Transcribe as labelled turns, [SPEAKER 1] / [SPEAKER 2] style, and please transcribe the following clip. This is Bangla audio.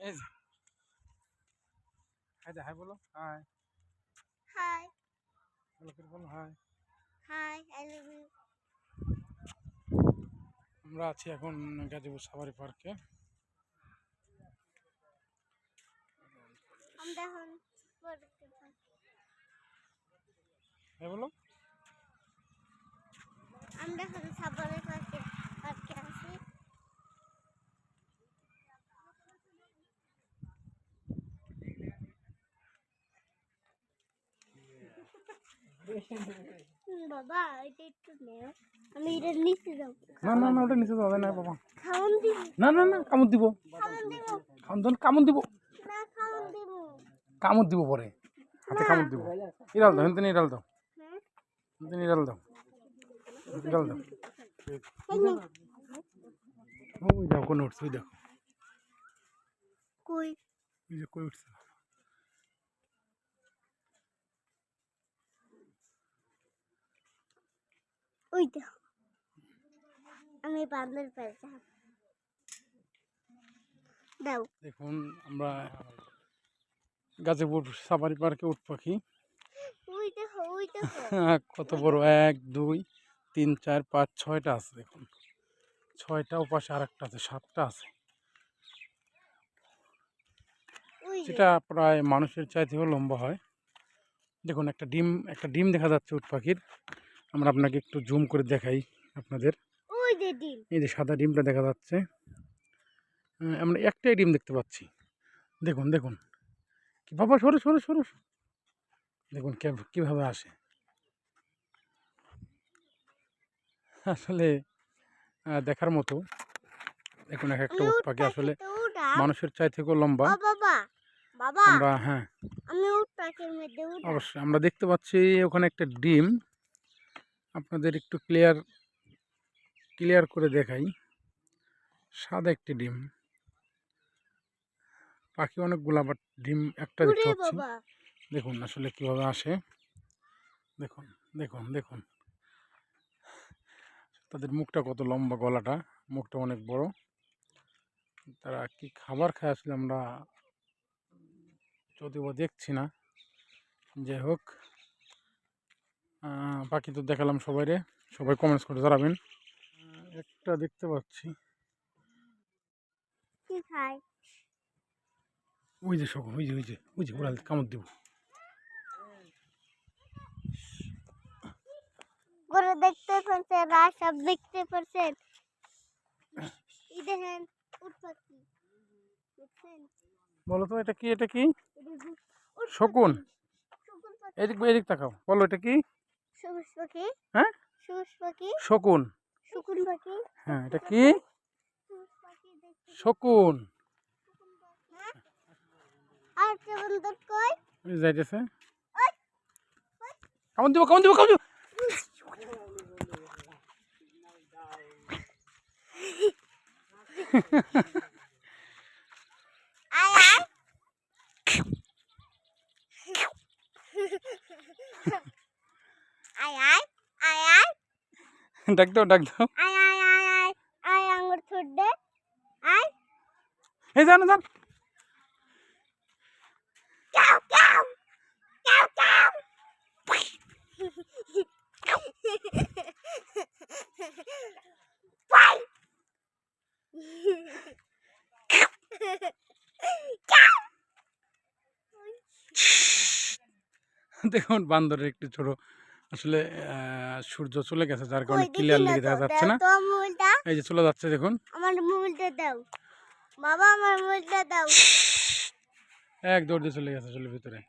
[SPEAKER 1] এই যে হাই বলো হাই।
[SPEAKER 2] হাই
[SPEAKER 1] বলো hi.
[SPEAKER 2] Hi I love you.
[SPEAKER 1] আমরা আছি এখন গাজীপুর সাফারি পার্কে।
[SPEAKER 2] আমরা এখন
[SPEAKER 1] হ্যাঁ বলো।
[SPEAKER 2] আমরা এখন সাফারি পার্কে আছি। বাবা এটা একটু নেও, আমি এটা নিচে যাব।
[SPEAKER 1] না ওটা নিচে যাবে না বাবা।
[SPEAKER 2] খাওন দিব
[SPEAKER 1] না কামড় দিব। কামড় দিব
[SPEAKER 2] না, খাওন দিব।
[SPEAKER 1] কামড় দিব পরে হাতে কামড় দিব। ইরাল দাও হেনতে ইরাল দাও।
[SPEAKER 2] হ্যাঁ
[SPEAKER 1] হেনতে ইরাল দাও। ইরাল দাও। ওই দেখো কোন উঠছে ওই দেখো।
[SPEAKER 2] কই
[SPEAKER 1] ওই যে কই উঠছে।
[SPEAKER 2] ওই দেখো আমি বান্দর পেয়েছি। দাও
[SPEAKER 1] দেখুন আমরা গাজীপুর সাফারি পার্কে উট পাখি।
[SPEAKER 2] ওই দেখো
[SPEAKER 1] কত বড় 1 2 3 4 5 6টা আছে। দেখুন 6টা, ওপাশে আর একটা আছে, 7টা আছে। যেটা প্রায় মানুষের চাইতেও লম্বা হয়। দেখুন একটা ডিম দেখা যাচ্ছে উট পাখির। আমরা আপনাকে একটু জুম করে দেখাই আপনাদের।
[SPEAKER 2] ওই যে ডিম,
[SPEAKER 1] এই যে সাদা ডিমটা দেখা যাচ্ছে। আমরা একটাই ডিম দেখতে পাচ্ছি। দেখুন কি বাবা, সরু দেখুন কিভাবে আসে। আসলে দেখার মতো। দেখুন এক একটা উট পাখি আসলে মানুষের চাই থেকেও লম্বা।
[SPEAKER 2] বাবা
[SPEAKER 1] আমরা হ্যাঁ
[SPEAKER 2] আমি উট পাখির মধ্যে
[SPEAKER 1] অবশ্যই আমরা দেখতে পাচ্ছি ওখানে একটা ডিম। আপনাদের একটু ক্লিয়ার করে দেখাই। সাদা একটি ডিম। পাখি অনেকগুলা, বাট ডিম একটা দেখতে পাচ্ছি। দেখুন আসলে কিভাবে আসে। দেখুন তাদের মুখটা কত লম্বা, গলাটা, মুখটা অনেক বড়। তারা কি খাবার খায় আসলে আমরা যদিও দেখছি না। যাই হোক, পাখি তো দেখালাম সবাই কমেন্টস করে জানাবেন। একটা দেখতে পাচ্ছি
[SPEAKER 2] কি খায়।
[SPEAKER 1] ওই যে শকুন, ওই যে ওরা কামড় দিব।
[SPEAKER 2] করে দেখতে পাচ্ছেন, রাত সব দেখতে পাচ্ছেন। এই দেখেন উট পাখি দেখছেন।
[SPEAKER 1] বলো তো এটা কি? শকুন। এদিক তাকাও, বলো এটা কি?
[SPEAKER 2] সবুজ পাখি।
[SPEAKER 1] হ্যাঁ
[SPEAKER 2] সবুজ পাখি।
[SPEAKER 1] শকুন
[SPEAKER 2] পাখি।
[SPEAKER 1] হ্যাঁ এটা কি? শকুন।
[SPEAKER 2] আর কেমন দুধ কই
[SPEAKER 1] যাইতেছে।
[SPEAKER 2] ওই
[SPEAKER 1] কামড় দিব।
[SPEAKER 2] আয়
[SPEAKER 1] ডাক দাও।
[SPEAKER 2] আয় আঙ্গুর ছুট দে। আয়
[SPEAKER 1] এই জান
[SPEAKER 2] চাও চাও চাও চাও। পাই
[SPEAKER 1] দেখুন বান্দরের একটু ছোট। আসলে সূর্য চলে গেছে, যার কারণে ক্লিয়ারলি দেখা যাচ্ছে না। এই যে চলে যাচ্ছে, দেখুন।
[SPEAKER 2] আমার মোবাইলটা দাও বাবা, আমার মোবাইলটা দাও।
[SPEAKER 1] এক দৌড় দিয়ে চলে গেছে ভিতরে।